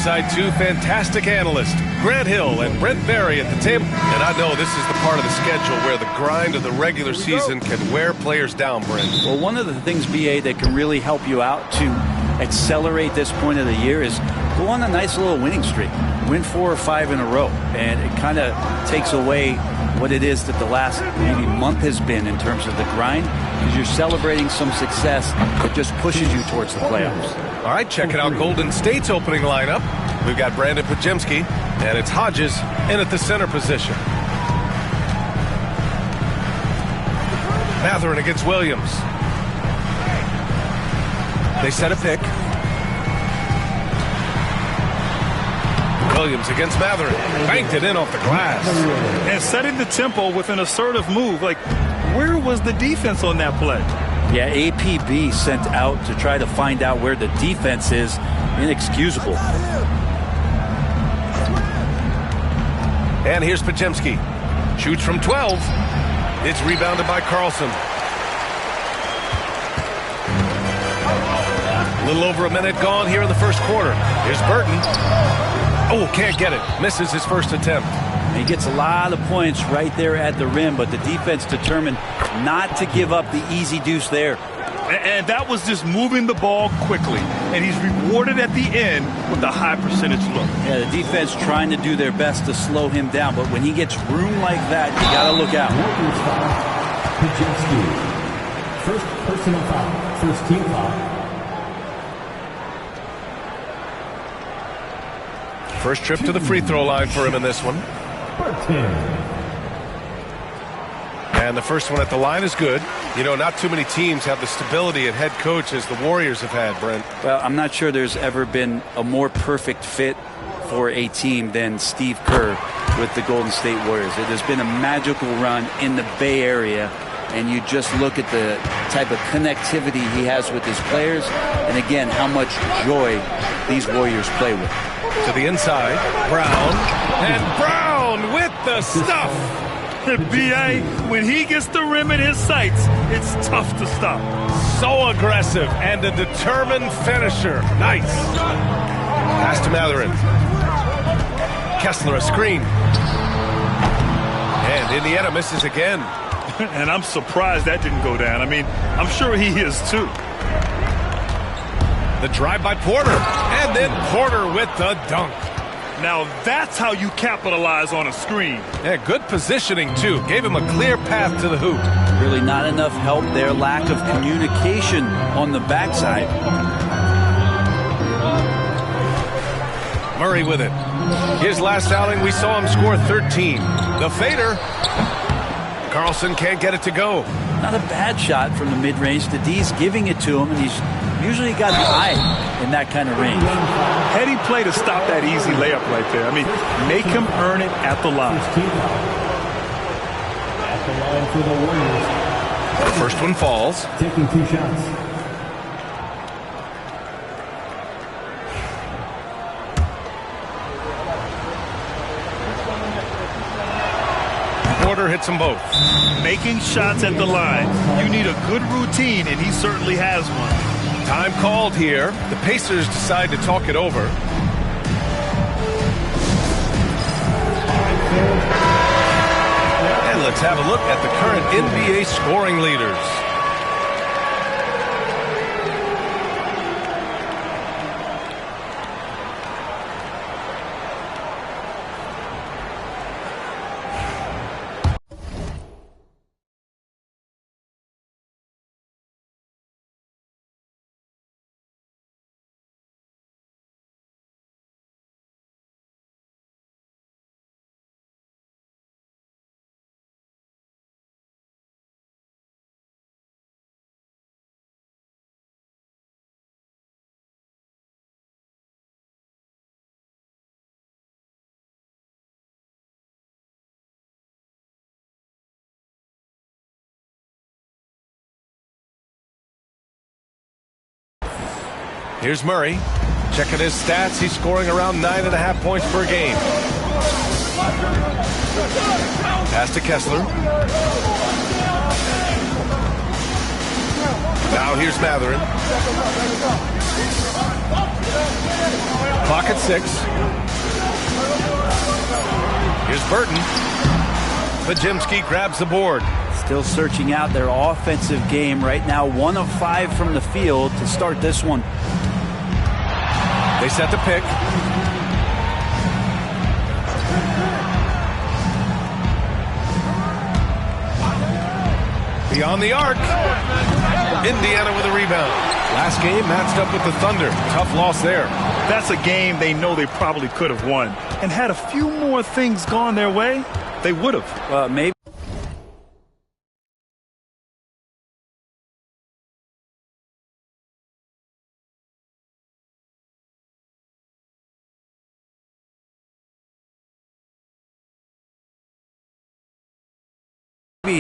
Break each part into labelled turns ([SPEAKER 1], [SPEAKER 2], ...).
[SPEAKER 1] alongside two fantastic analysts, Grant Hill and Brent Barry at the table. And I know this is the part of the schedule where the grind of the regular season can wear players down, Brent.
[SPEAKER 2] Well, one of the things, BA, that can really help you out to accelerate this point of the year is go on a nice little winning streak. Win 4 or 5 in a row. And it kind of takes away what it is that the last maybe month has been in terms of the grind, because you're celebrating some success that just pushes you towards the playoffs.
[SPEAKER 1] All right, checking out Golden State's opening lineup. We've got Brandon Podziemski, and it's Hodges in at the center position. Mathurin against Williams. They set a pick. Williams against Mathurin. Banked it in off the glass.
[SPEAKER 3] And setting the tempo with an assertive move. Like, where was the defense on that play?
[SPEAKER 2] Yeah, APB sent out to try to find out where the defense is. Inexcusable.
[SPEAKER 1] And here's Podziemski. Shoots from 12. It's rebounded by Carlson. A little over a minute gone here in the first quarter. Here's Burton. Oh, can't get it. Misses his first attempt.
[SPEAKER 2] He gets a lot of points right there at the rim, but the defense determined not to give up the easy deuce there.
[SPEAKER 3] And that was just moving the ball quickly. And he's rewarded at the end with a high percentage look.
[SPEAKER 2] Yeah, the defense trying to do their best to slow him down, but when he gets room like that, you got to look out.
[SPEAKER 4] First personal foul. First team foul.
[SPEAKER 1] First trip to the free throw line for him in this one. And the first one at the line is good. You know, not too many teams have the stability and head coach as the Warriors have had, Brent.
[SPEAKER 2] Well, I'm not sure there's ever been a more perfect fit for a team than Steve Kerr with the Golden State Warriors. It has been a magical run in the Bay Area, and you just look at the type of connectivity he has with his players, and again, how much joy these Warriors play with.
[SPEAKER 1] To the inside, Brown, and Brown with the stuff.
[SPEAKER 3] B.A., when he gets the rim in his sights, it's tough to stop.
[SPEAKER 1] So aggressive and a determined finisher. Nice. Pass to Mathurin. Kessler a screen. And Indiana misses again.
[SPEAKER 3] And I'm surprised that didn't go down. I mean, I'm sure he is too.
[SPEAKER 1] The drive by Porter. And then Porter with the dunk.
[SPEAKER 3] Now that's how you capitalize on a screen.
[SPEAKER 1] Yeah, good positioning, too. Gave him a clear path to the hoop.
[SPEAKER 2] Really not enough help there. Lack of communication on the backside.
[SPEAKER 1] Murray with it. His last outing, we saw him score 13. The fader. Carlson can't get it to go.
[SPEAKER 2] Not a bad shot from the mid-range. The D's giving it to him, and he's usually got the eye in that kind of range.
[SPEAKER 3] Heady play to stop that easy layup right there. I mean, make him earn it at the line.
[SPEAKER 4] At the line for the Warriors.
[SPEAKER 1] The first one falls.
[SPEAKER 4] Taking 2 shots.
[SPEAKER 1] Porter hits them both.
[SPEAKER 3] Making shots at the line. You need a good routine, and he certainly has one.
[SPEAKER 1] Time called here. The Pacers decide to talk it over. And let's have a look at the current NBA scoring leaders. Here's Murray. Checking his stats. He's scoring around 9.5 points per game. Pass to Kessler. Now here's Matherin. Clock at 6. Here's Burton. Podziemski grabs the board.
[SPEAKER 2] Still searching out their offensive game right now. 1 of 5 from the field to start this one.
[SPEAKER 1] They set the pick. Beyond the arc. Indiana with a rebound. Last game matched up with the Thunder. Tough loss there.
[SPEAKER 3] That's a game they know they probably could have won. And had a few more things gone their way, they would have.
[SPEAKER 2] Maybe.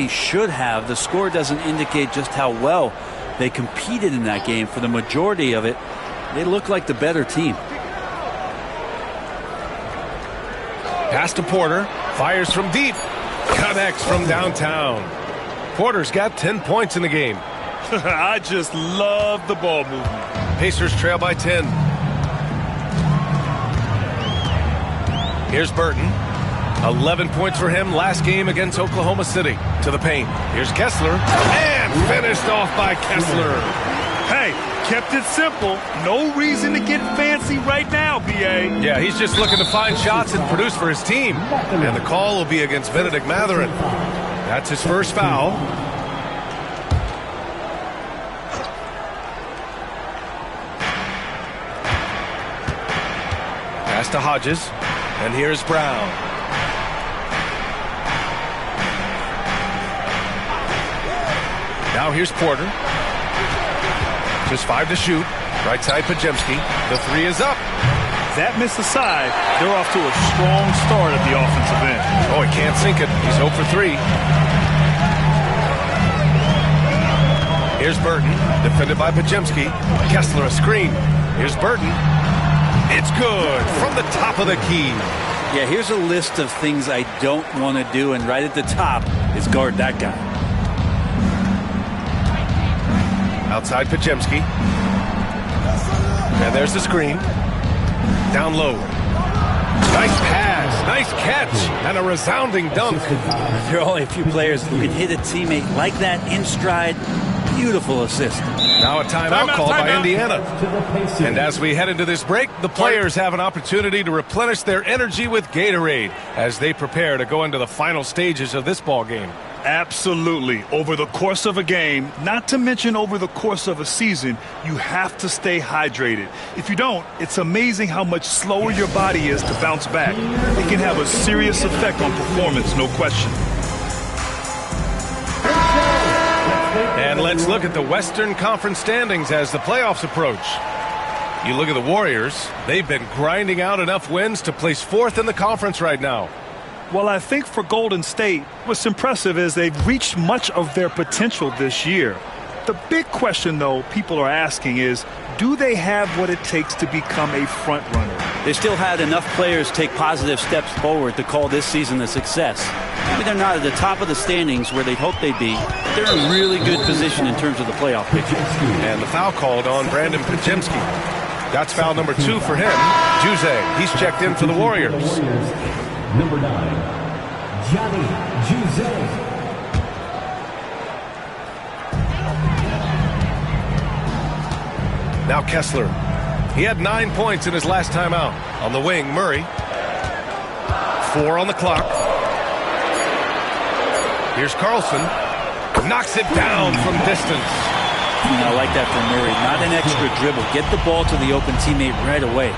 [SPEAKER 2] Should have. The score doesn't indicate just how well they competed in that game. For the majority of it, they look like the better team.
[SPEAKER 1] Pass to Porter. Fires from deep. Connects from downtown. Porter's got 10 points in the game.
[SPEAKER 3] I just love the ball movement.
[SPEAKER 1] Pacers trail by 10. Here's Burton. 11 points for him last game against Oklahoma City. To the paint. Here's Kessler. And finished off by Kessler.
[SPEAKER 3] Hey, kept it simple. No reason to get fancy right now, B.A.
[SPEAKER 1] Yeah, he's just looking to find shots and produce for his team. And the call will be against Benedict Matherin. That's his first foul. Pass to Hodges. And here's Brown. Now here's Porter. Just 5 to shoot. Right side Podziemski. The 3 is up.
[SPEAKER 3] That miss aside, they're off to a strong start at the offensive end.
[SPEAKER 1] Oh, he can't sink it. He's 0 for 3. Here's Burton. Defended by Podziemski. Kessler a screen. Here's Burton. It's good from the top of the key.
[SPEAKER 2] Yeah, here's a list of things I don't want to do, and right at the top is guard that guy.
[SPEAKER 1] Outside Podziemski. And there's the screen. Down low. Nice pass. Nice catch. And a resounding dunk.
[SPEAKER 2] There are only a few players who can hit a teammate like that in stride. Beautiful assist.
[SPEAKER 1] Now a timeout called by Indiana. And as we head into this break, the players have an opportunity to replenish their energy with Gatorade as they prepare to go into the final stages of this ball game.
[SPEAKER 3] Absolutely. Over the course of a game, not to mention over the course of a season, you have to stay hydrated. If you don't, it's amazing how much slower your body is to bounce back. It can have a serious effect on performance, no question.
[SPEAKER 1] And let's look at the Western Conference standings as the playoffs approach. You look at the Warriors, they've been grinding out enough wins to place 4th in the conference right now.
[SPEAKER 3] Well, I think for Golden State, what's impressive is they've reached much of their potential this year. The big question, though, people are asking is, do they have what it takes to become a front runner?
[SPEAKER 2] They still had enough players take positive steps forward to call this season a success. Maybe they're not at the top of the standings where they'd hope they'd be. They're in a really good position in terms of the playoff picture.
[SPEAKER 1] And the foul called on Brandon Podziemski. That's foul number 2 for him. Juzang, he's checked in for the Warriors.
[SPEAKER 4] Number 9, Johnny Juzang.
[SPEAKER 1] Now Kessler. He had 9 points in his last time out. On the wing, Murray. 4 on the clock. Here's Carlson. Knocks it down from distance.
[SPEAKER 2] I like that from Murray. Not an extra dribble. Get the ball to the open teammate right away.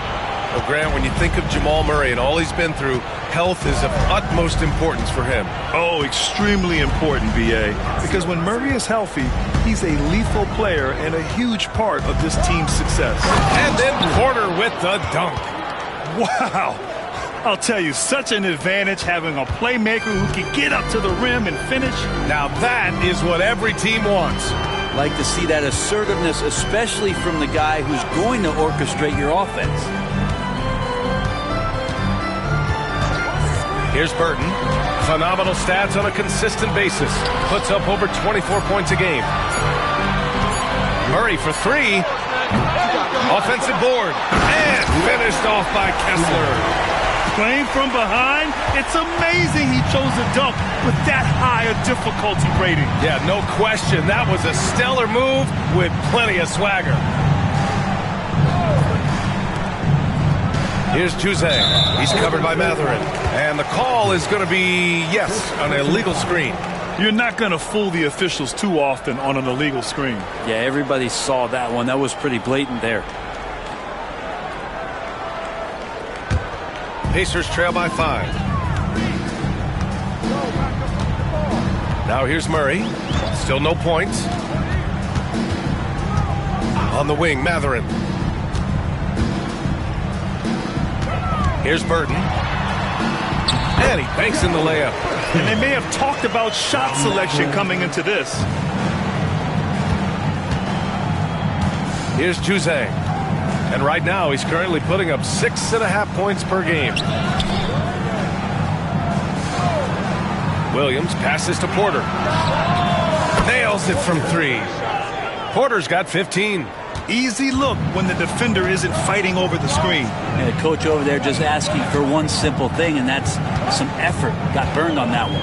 [SPEAKER 1] Well, Grant, when you think of Jamal Murray and all he's been through, health is of utmost importance for him.
[SPEAKER 3] Oh, extremely important, B.A. Because when Murray is healthy, he's a lethal player and a huge part of this team's success.
[SPEAKER 1] And then Porter with the dunk.
[SPEAKER 3] Wow. I'll tell you, such an advantage having a playmaker who can get up to the rim and finish.
[SPEAKER 1] Now that is what every team wants.
[SPEAKER 2] Like to see that assertiveness, especially from the guy who's going to orchestrate your offense.
[SPEAKER 1] Here's Burton. Phenomenal stats on a consistent basis. Puts up over 24 points a game. Murray for three. Offensive board. And finished off by Kessler.
[SPEAKER 3] Playing from behind, it's amazing he chose a dunk with that high a difficulty rating.
[SPEAKER 1] Yeah, no question. That was a stellar move with plenty of swagger. Here's Juzang. He's covered by Mathurin. And the call is going to be, yes, an illegal screen.
[SPEAKER 3] You're not going to fool the officials too often on an illegal screen.
[SPEAKER 2] Yeah, everybody saw that one. That was pretty blatant there.
[SPEAKER 1] Pacers trail by 5. Now here's Murray. Still no points. On the wing, Mathurin. Here's Burton. And he banks in the layup.
[SPEAKER 3] And they may have talked about shot selection coming into this.
[SPEAKER 1] Here's Juzang. And right now, he's currently putting up 6.5 points per game. Williams passes to Porter. Nails it from 3. Porter's got 15.
[SPEAKER 3] Easy look when the defender isn't fighting over the screen.
[SPEAKER 2] And the coach over there just asking for one simple thing, and that's some effort. Got burned on that one.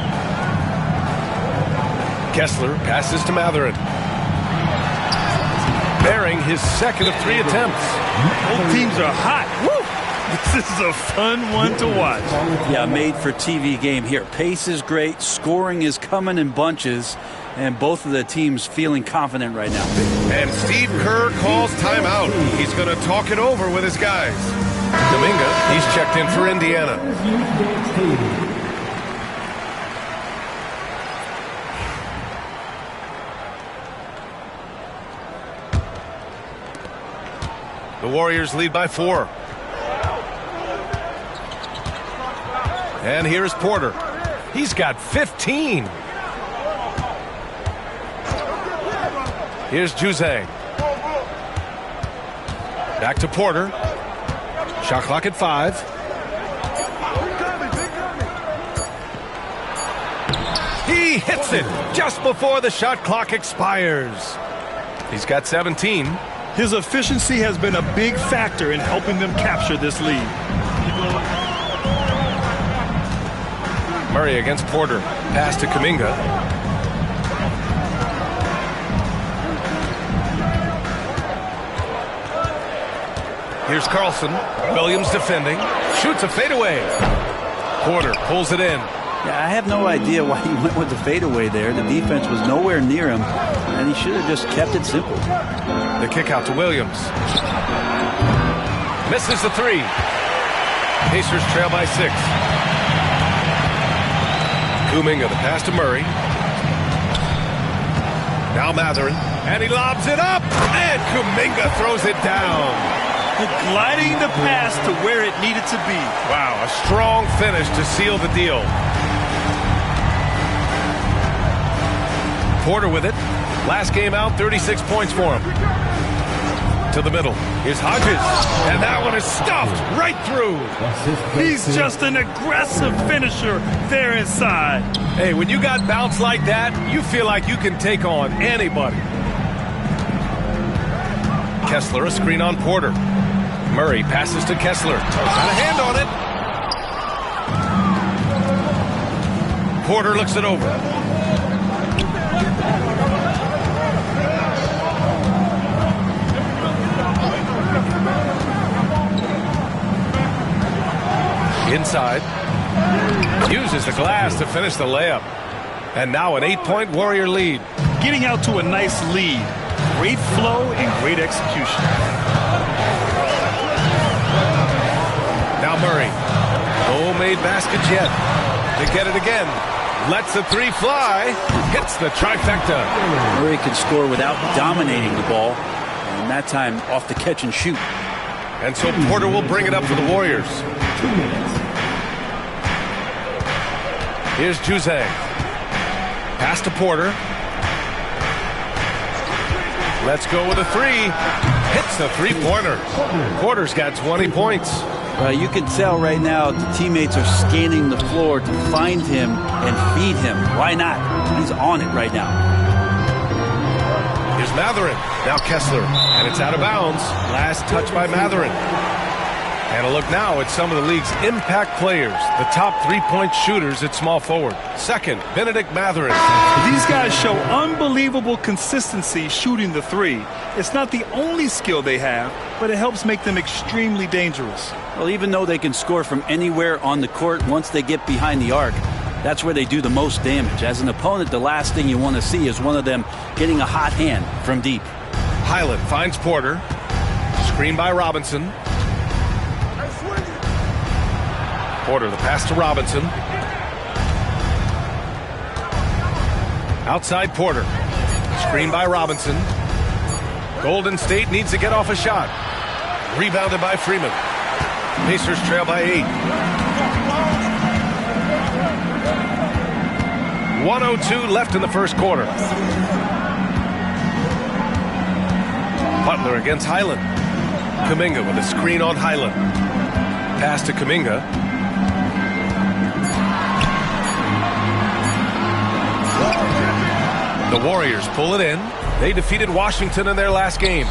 [SPEAKER 1] Kessler passes to Mathurin. Bearing his second of 3 attempts.
[SPEAKER 3] Both teams are hot. Woo! This is a fun one to watch.
[SPEAKER 2] Yeah, made for TV game here. Pace is great. Scoring is coming in bunches. And both of the teams feeling confident right now.
[SPEAKER 1] And Steve Kerr calls timeout. He's going to talk it over with his guys. Kuminga, he's checked in for Indiana. The Warriors lead by 4. And here's Porter. He's got 15. Here's Juzang. Back to Porter. Shot clock at 5. He hits it just before the shot clock expires. He's got 17.
[SPEAKER 3] His efficiency has been a big factor in helping them capture this lead.
[SPEAKER 1] Murray against Porter. Pass to Kuminga. Here's Carlson. Williams defending. Shoots a fadeaway. Porter pulls it in.
[SPEAKER 2] Yeah, I have no idea why he went with the fadeaway there. The defense was nowhere near him, and he should have just kept it simple.
[SPEAKER 1] The kick out to Williams. Misses the 3. Pacers trail by 6. Kuminga, the pass to Murray. Now Mathurin. And he lobs it up. And Kuminga throws it down.
[SPEAKER 3] Gliding the pass to where it needed to be.
[SPEAKER 1] Wow, a strong finish to seal the deal. Porter with it. Last game out, 36 points for him. To the middle. Here's Hodges. And that one is stuffed right through.
[SPEAKER 3] He's just an aggressive finisher there inside.
[SPEAKER 1] Hey, when you got bounce like that, you feel like you can take on anybody. Kessler, a screen on Porter. Murray passes to Kessler. Got a hand on it. Porter looks it over. Inside. Uses the glass to finish the layup. And now an 8-point Warrior lead.
[SPEAKER 3] Getting out to a nice lead. Great flow and great execution.
[SPEAKER 1] Now Murray. Homemade basket yet. To get it again. Lets the 3 fly. Hits the trifecta.
[SPEAKER 2] Murray can score without dominating the ball. And that time off the catch and shoot.
[SPEAKER 1] And so Porter will bring it up for the Warriors.
[SPEAKER 4] 2 minutes.
[SPEAKER 1] Here's Juzang. Pass to Porter. Let's go with a 3. Hits the 3-pointer. Porter's got 20 points.
[SPEAKER 2] You can tell right now the teammates are scanning the floor to find him and feed him. Why not? He's on it right now.
[SPEAKER 1] Here's Mathurin. Now Kessler. And it's out of bounds. Last touch by Mathurin. And a look now at some of the league's impact players, the top three-point shooters at small forward. Second, Benedict Mathurin.
[SPEAKER 3] These guys show unbelievable consistency shooting the three. It's not the only skill they have, but it helps make them extremely dangerous.
[SPEAKER 2] Well, even though they can score from anywhere on the court, once they get behind the arc, that's where they do the most damage. As an opponent, the last thing you want to see is one of them getting a hot hand from deep.
[SPEAKER 1] Hyland finds Porter. Screen by Robinson. Porter, the pass to Robinson. Outside Porter. Screen by Robinson. Golden State needs to get off a shot. Rebounded by Freeman. Pacers trail by 8. 1:02 left in the first quarter. Butler against Hyland. Kuminga with a screen on Hyland. Pass to Kuminga. The Warriors pull it in. They defeated Washington in their last game.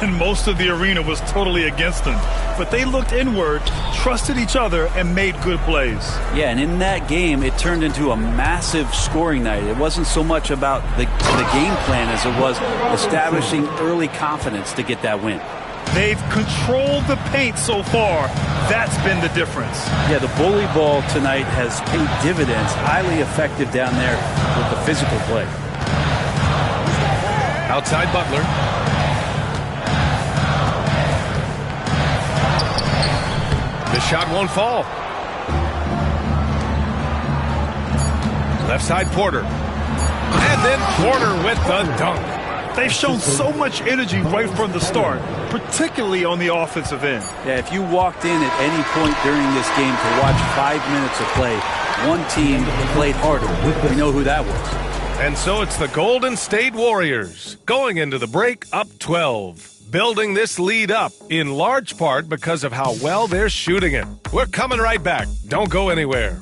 [SPEAKER 3] And most of the arena was totally against them. But they looked inward, trusted each other, and made good plays.
[SPEAKER 2] Yeah, and in that game, it turned into a massive scoring night. It wasn't so much about the game plan as it was establishing early confidence to get that win.
[SPEAKER 3] They've controlled the paint so far. That's been the difference.
[SPEAKER 2] Yeah, the bully ball tonight has paid dividends. Highly effective down there with the physical play.
[SPEAKER 1] Outside Butler. The shot won't fall. Left side Porter. And then Porter with the dunk.
[SPEAKER 3] They've shown so much energy right from the start, particularly on the offensive end.
[SPEAKER 2] Yeah, if you walked in at any point during this game to watch 5 minutes of play, one team played harder. We know who that was.
[SPEAKER 1] And so it's the Golden State Warriors going into the break up 12. Building this lead up in large part because of how well they're shooting it. We're coming right back. Don't go anywhere.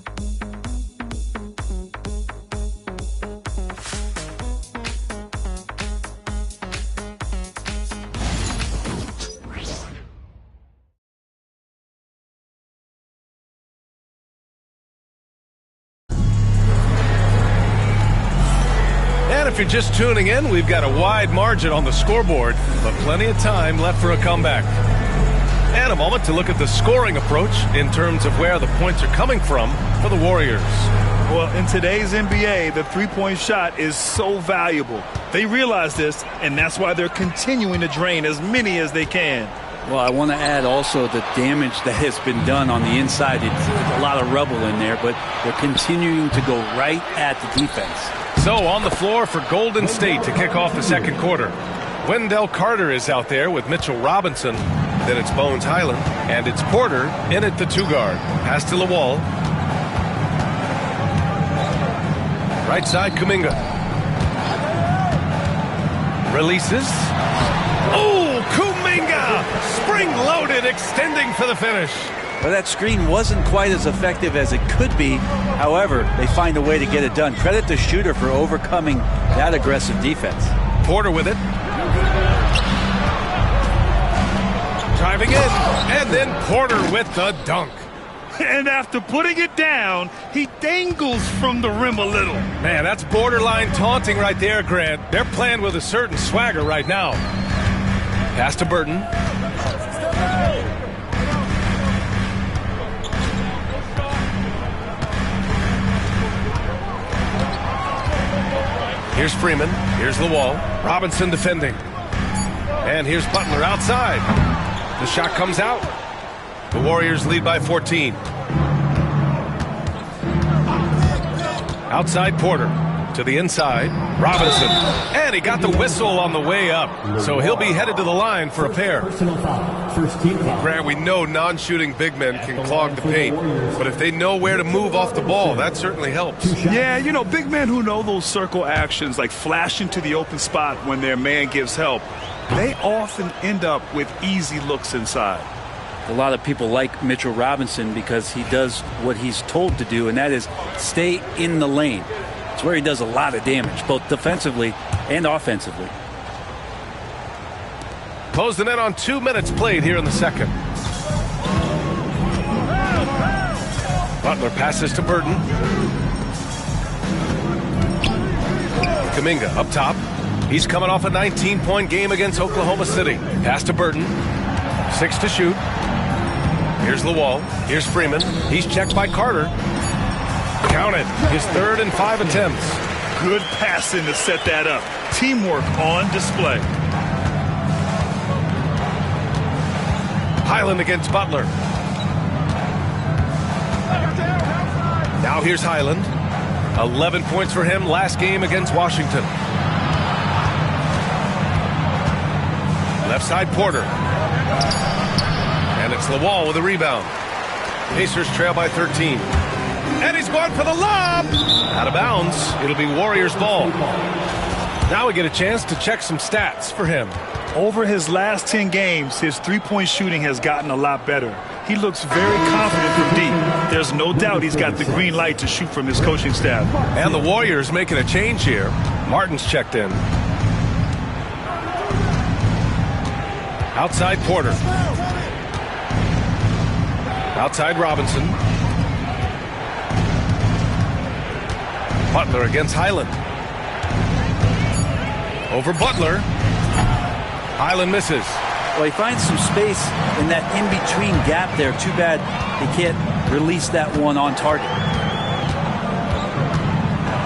[SPEAKER 1] If you're just tuning in, we've got a wide margin on the scoreboard, but plenty of time left for a comeback. And a moment to look at the scoring approach in terms of where the points are coming from for the Warriors.
[SPEAKER 3] Well, in today's NBA, the three-point shot is so valuable. They realize this, and that's why they're continuing to drain as many as they can.
[SPEAKER 2] Well, I want to add also the damage that has been done on the inside. It's a lot of rubble in there, but they're continuing to go right at the defense.
[SPEAKER 1] So on the floor for Golden State to kick off the second quarter. Wendell Carter is out there with Mitchell Robinson. Then it's Bones Hyland. And it's Porter in at the 2-guard. Pass to Lawal. Right side, Kuminga. Releases. Oh, Kuminga! Spring-loaded, extending for the finish.
[SPEAKER 2] But that screen wasn't quite as effective as it could be. However, they find a way to get it done. Credit the shooter for overcoming that aggressive defense.
[SPEAKER 1] Porter with it. Driving in. And then Porter with the dunk.
[SPEAKER 3] And after putting it down, he dangles from the rim a little.
[SPEAKER 1] Man, that's borderline taunting right there, Grant. They're playing with a certain swagger right now. Pass to Burton. Here's Freeman. Here's Lawal. Robinson defending. And here's Butler outside. The shot comes out. The Warriors lead by 14. Outside Porter. To the inside. Robinson. And he got the whistle on the way up. So he'll be headed to the line for a pair. Grant, we know non-shooting big men can clog the paint. But if they know where to move off the ball, that certainly helps.
[SPEAKER 3] Yeah, you know, big men who know those circle actions, like flashing to the open spot when their man gives help, they often end up with easy looks inside.
[SPEAKER 2] A lot of people like Mitchell Robinson because he does what he's told to do, and that is stay in the lane. It's where he does a lot of damage, both defensively and offensively.
[SPEAKER 1] Closing in on 2 minutes played here in the second. Butler passes to Burton. Kuminga up top. He's coming off a 19-point game against Oklahoma City. Pass to Burton. 6 to shoot. Here's Lawal. Here's Freeman. He's checked by Carter. Counted. His 3rd and 5 attempts.
[SPEAKER 3] Good passing to set that up. Teamwork on display.
[SPEAKER 1] Highland against Butler. Now here's Highland. 11 points for him last game against Washington. Left side Porter. And it's Lawal with a rebound. Pacers trail by 13. And he's going for the lob. Out of bounds. It'll be Warriors ball. Now we get a chance to check some stats for him.
[SPEAKER 3] Over his last 10 games, his three-point shooting has gotten a lot better. He looks very confident from deep. There's no doubt he's got the green light to shoot from his coaching staff.
[SPEAKER 1] And the Warriors making a change here. Martin's checked in. Outside Porter. Outside Robinson. Butler against Highland. Over Butler. Highland misses.
[SPEAKER 2] Well, he finds some space in that in-between gap there. Too bad he can't release that one on target.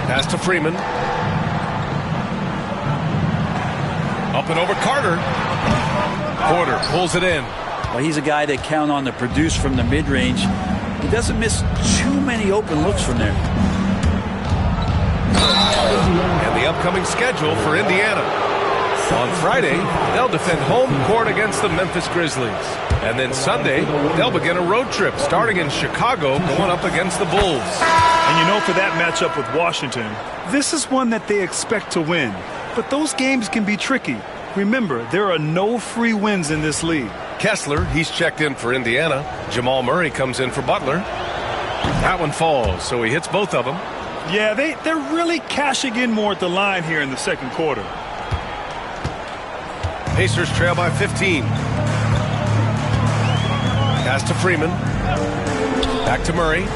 [SPEAKER 1] Pass to Freeman. Up and over Carter. Porter pulls it in.
[SPEAKER 2] Well, he's a guy that count on to produce from the mid-range. He doesn't miss too many open looks from there.
[SPEAKER 1] And the upcoming schedule for Indiana. On Friday, they'll defend home court against the Memphis Grizzlies. And then Sunday, they'll begin a road trip starting in Chicago going up against the Bulls.
[SPEAKER 3] And you know, for that matchup with Washington, this is one that they expect to win. But those games can be tricky. Remember, there are no free wins in this league.
[SPEAKER 1] Kessler, he's checked in for Indiana. Jamal Murray comes in for Butler. That one falls, so he hits both of them.
[SPEAKER 3] Yeah, they're really cashing in more at the line here in the second quarter.
[SPEAKER 1] Pacers trail by 15. Pass to Freeman. Back to Murray.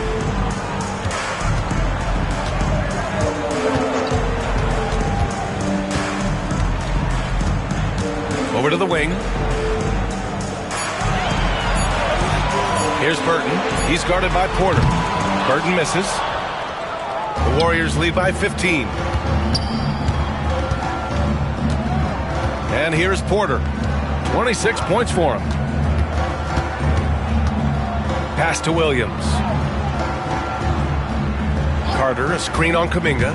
[SPEAKER 1] Over to the wing. Here's Burton. He's guarded by Porter. Burton misses. The Warriors lead by 15. And here's Porter. 26 points for him. Pass to Williams. Carter, a screen on Kuminga.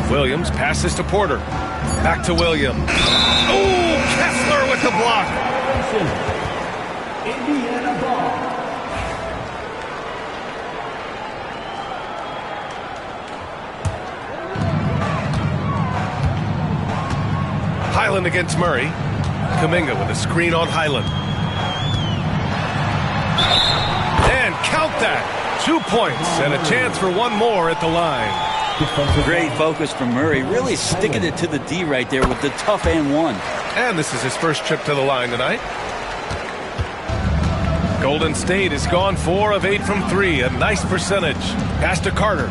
[SPEAKER 1] Williams passes to Porter. Back to Williams. Oh, Kessler with the block.
[SPEAKER 4] Indiana ball.
[SPEAKER 1] Highland against Murray. Kuminga with a screen on Highland. And count that. 2 points and a chance for one more at the line.
[SPEAKER 2] Great focus from Murray. Really sticking it to the D right there with the tough and one.
[SPEAKER 1] And this is his first trip to the line tonight. Golden State has gone 4 of 8 from 3. A nice percentage. Pass to Carter.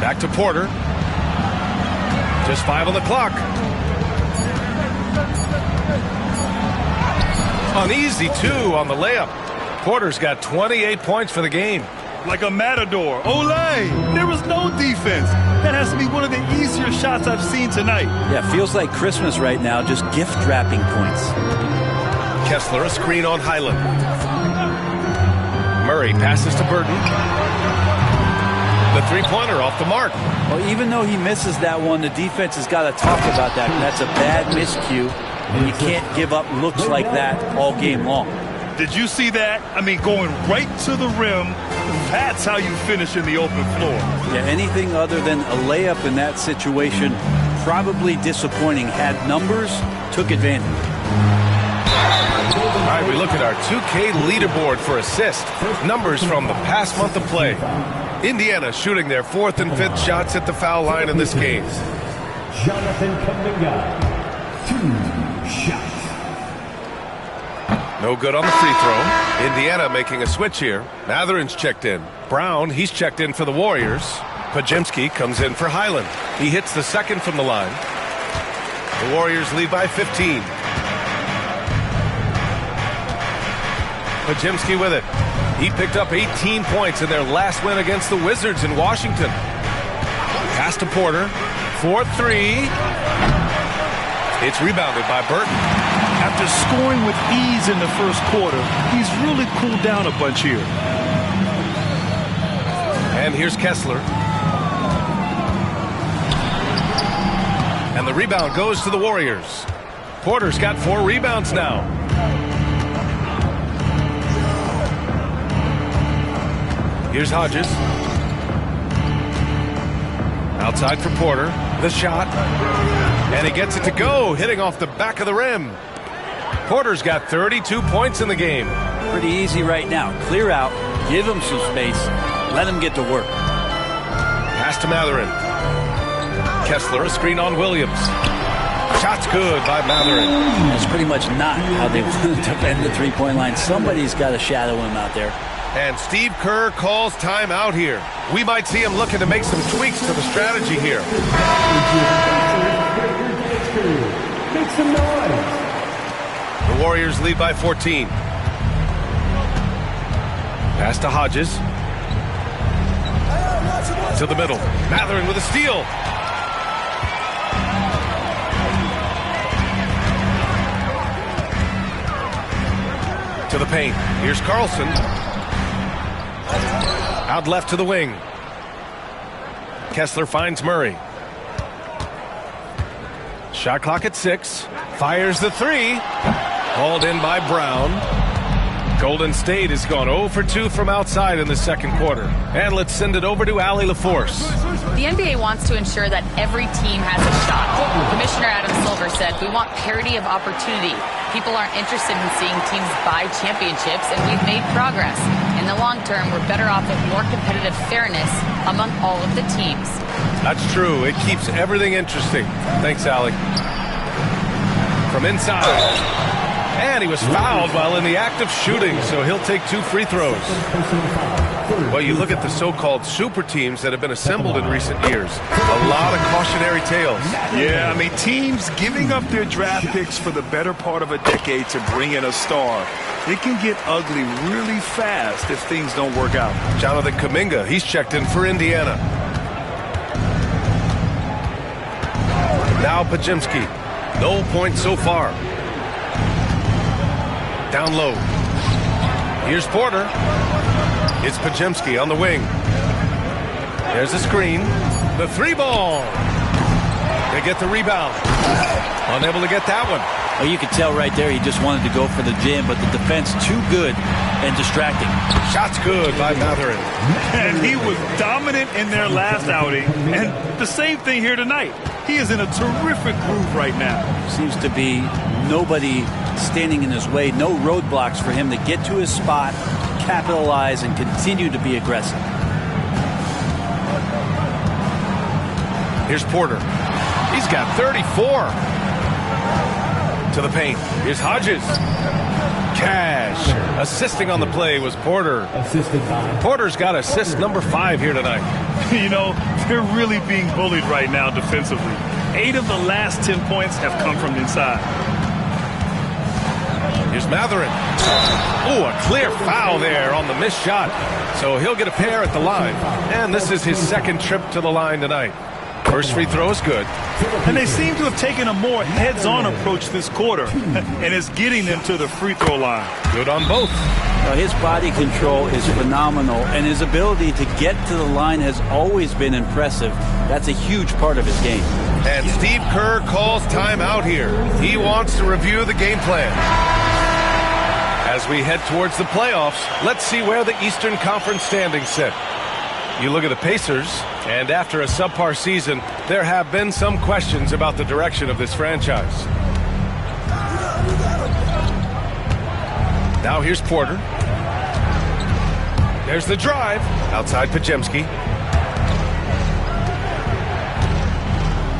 [SPEAKER 1] Back to Porter. Just 5 on the clock. Uneasy 2 on the layup. Porter's got 28 points for the game.
[SPEAKER 3] Like a matador. Olé! There was no defense. That has to be one of the easier shots I've seen tonight.
[SPEAKER 2] Yeah, feels like Christmas right now, just gift wrapping points.
[SPEAKER 1] Kessler, a screen on Highland. Murray passes to Burton. The three-pointer off the mark.
[SPEAKER 2] Well, even though he misses that one, the defense has got to talk about that. That's a bad miscue, and you can't give up looks like that all game long.
[SPEAKER 3] Did you see that? I mean, going right to the rim, that's how you finish in the open floor.
[SPEAKER 2] Yeah, anything other than a layup in that situation, probably disappointing. Had numbers, took advantage.
[SPEAKER 1] All right, we look at our 2K leaderboard for assists, numbers from the past month of play. Indiana shooting their 4th and 5th shots at the foul line in this game.
[SPEAKER 4] Jonathan Kuminga, 2 shots.
[SPEAKER 1] No good on the free throw. Indiana making a switch here. Matherin's checked in. Brown, he's checked in for the Warriors. Podziemski comes in for Highland. He hits the second from the line. The Warriors lead by 15. Podziemski with it. He picked up 18 points in their last win against the Wizards in Washington. Pass to Porter. 4-3. It's rebounded by Burton.
[SPEAKER 3] After scoring with ease in the first quarter, he's really cooled down a bunch here.
[SPEAKER 1] And here's Kessler. And the rebound goes to the Warriors. Porter's got 4 rebounds now. Here's Hodges. Outside for Porter. The shot. And he gets it to go, hitting off the back of the rim. Porter's got 32 points in the game.
[SPEAKER 2] Pretty easy right now. Clear out, give him some space, let him get to work.
[SPEAKER 1] Pass to Matherin. Kessler, a screen on Williams. Shot's good by Matherin.
[SPEAKER 2] That's pretty much not how they want to defend the three-point line. Somebody's got to shadow him out there.
[SPEAKER 1] And Steve Kerr calls timeout here. We might see him looking to make some tweaks to the strategy here.
[SPEAKER 4] Make some noise.
[SPEAKER 1] The Warriors lead by 14. Pass to Hodges. To the middle. Matherin with a steal. To the paint. Here's Carlson. Out left to the wing. Kessler finds Murray. Shot clock at 6. Fires the 3. Hauled in by Brown. Golden State has gone 0 for 2 from outside in the second quarter. And let's send it over to Allie LaForce.
[SPEAKER 5] The NBA wants to ensure that every team has a shot. Commissioner Adam Silver said, "We want parity of opportunity. People aren't interested in seeing teams buy championships, and we've made progress. In the long term, we're better off with more competitive fairness among all of the teams."
[SPEAKER 1] That's true. It keeps everything interesting. Thanks, Allie. From inside. And he was fouled while in the act of shooting, so he'll take 2 free throws. Well, you look at the so-called super teams that have been assembled in recent years. A lot of cautionary tales.
[SPEAKER 3] Yeah, I mean, teams giving up their draft picks for the better part of a decade to bring in a star. It can get ugly really fast if things don't work out.
[SPEAKER 1] Jonathan Kuminga, he's checked in for Indiana. Now Podziemski. No points so far. Down low. Here's Porter. It's Podziemski on the wing. There's a screen. The 3-ball. They get the rebound. Unable to get that one.
[SPEAKER 2] Well, you could tell right there he just wanted to go for the jam, but the defense too good and distracting.
[SPEAKER 1] Shot's good by Matherin.
[SPEAKER 3] And he was dominant in their last outing. And the same thing here tonight. He is in a terrific groove right now.
[SPEAKER 2] Seems to be nobody standing in his way. No roadblocks for him to get to his spot, capitalize, and continue to be aggressive.
[SPEAKER 1] Here's Porter. He's got 34. To the paint. Here's Hodges. Cash. Assisting on the play was Porter.
[SPEAKER 4] Assisted by
[SPEAKER 1] Porter's got assist number 5 here tonight.
[SPEAKER 3] You know, they're really being bullied right now defensively. 8 of the last 10 points have come from inside.
[SPEAKER 1] Here's Matherin. Oh, a clear foul there on the missed shot. So he'll get a pair at the line. And this is his second trip to the line tonight. First free throw is good.
[SPEAKER 3] And they seem to have taken a more heads-on approach this quarter. And it's getting them to the free throw line.
[SPEAKER 1] Good on both.
[SPEAKER 2] Now, his body control is phenomenal, and his ability to get to the line has always been impressive. That's a huge part of his game.
[SPEAKER 1] And Steve Kerr calls timeout here. He wants to review the game plan. As we head towards the playoffs, let's see where the Eastern Conference standings sit. You look at the Pacers, and after a subpar season, there have been some questions about the direction of this franchise. Now here's Porter. There's the drive. Outside Podziemski.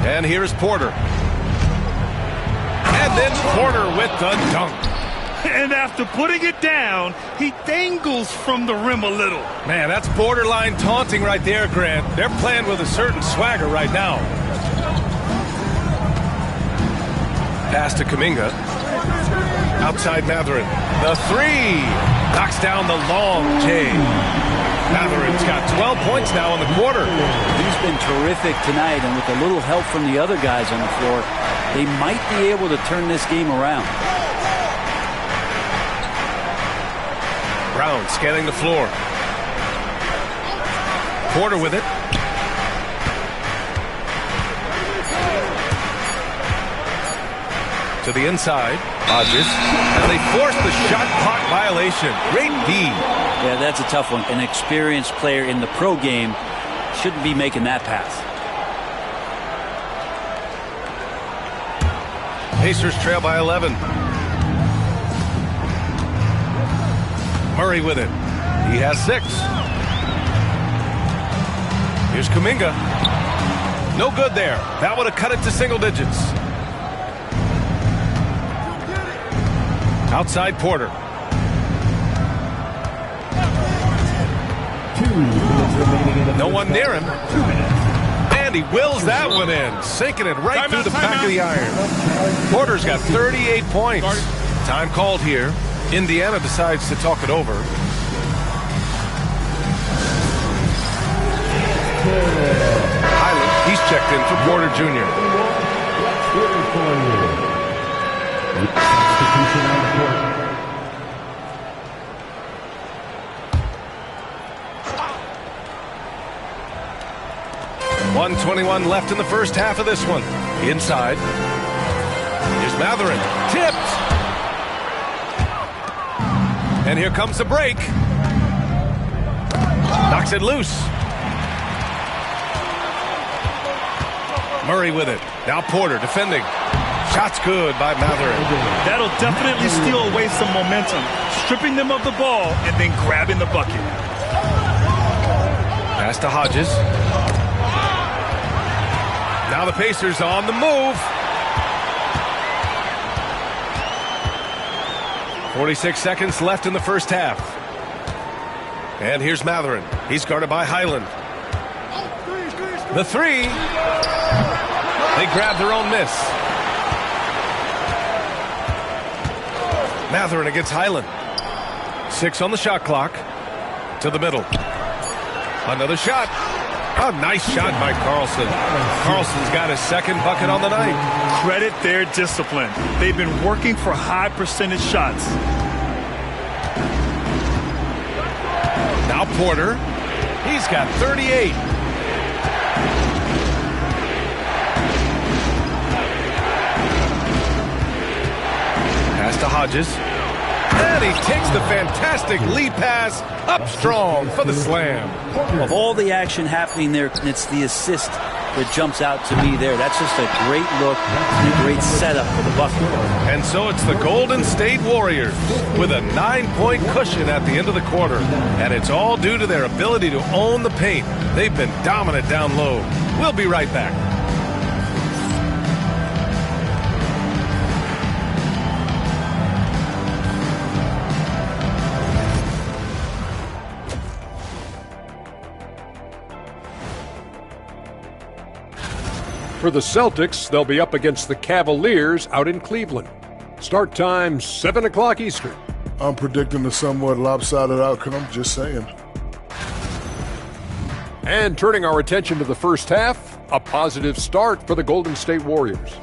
[SPEAKER 1] And here's Porter. And then Porter with the dunk.
[SPEAKER 3] And after putting it down, he dangles from the rim a little.
[SPEAKER 1] Man, that's borderline taunting right there, Grant. They're playing with a certain swagger right now. Pass to Kuminga. Outside Mathurin. The three. Knocks down the long J. Mathurin's got 12 points now in the quarter.
[SPEAKER 2] He's been terrific tonight, and with a little help from the other guys on the floor, they might be able to turn this game around.
[SPEAKER 1] Brown scanning the floor. Porter with it. To the inside. Hodges. And they force the shot clock violation. Great D.
[SPEAKER 2] Yeah, that's a tough one. An experienced player in the pro game shouldn't be making that pass.
[SPEAKER 1] Pacers trail by 11. Murray with it. He has 6. Here's Kuminga. No good there. That would have cut it to single digits. Outside Porter.
[SPEAKER 4] 2 minutes remaining in the
[SPEAKER 1] No
[SPEAKER 4] first
[SPEAKER 1] one near him.
[SPEAKER 4] 2 minutes.
[SPEAKER 1] And he wills that one in, sinking it right through the back of the iron. Porter's got 38 points. Time called here. Indiana decides to talk it over. Highland, he's checked in for Porter Jr.
[SPEAKER 4] Substitution on the court.
[SPEAKER 1] 1:21 left in the first half of this one. Inside. Here's Mathurin. Tipped. And here comes the break. Knocks it loose. Murray with it. Now Porter defending. Shot's good by Mathurin.
[SPEAKER 3] That'll definitely steal away some momentum, stripping them of the ball and then grabbing the bucket.
[SPEAKER 1] Pass to Hodges. Now the Pacers on the move. 46 seconds left in the first half. And here's Mathurin. He's guarded by Highland. The three. They grab their own miss. Mathurin against Highland. 6 on the shot clock. To the middle. Another shot. A nice shot by Carlson. Carlson's got his second bucket on the night.
[SPEAKER 3] Credit their discipline. They've been working for high percentage shots.
[SPEAKER 1] Now Porter. He's got 38. Pass to Hodges. And he takes the fantastic lead pass up strong for the slam.
[SPEAKER 2] Of all the action happening there, it's the assist that jumps out to me there. That's just a great look and a great setup for the bucket.
[SPEAKER 1] And so it's the Golden State Warriors with a 9-point cushion at the end of the quarter. And it's all due to their ability to own the paint. They've been dominant down low. We'll be right back.
[SPEAKER 6] For the Celtics, they'll be up against the Cavaliers out in Cleveland. Start time, 7 o'clock Eastern.
[SPEAKER 7] I'm predicting a somewhat lopsided outcome, just saying.
[SPEAKER 6] And turning our attention to the first half, a positive start for the Golden State Warriors.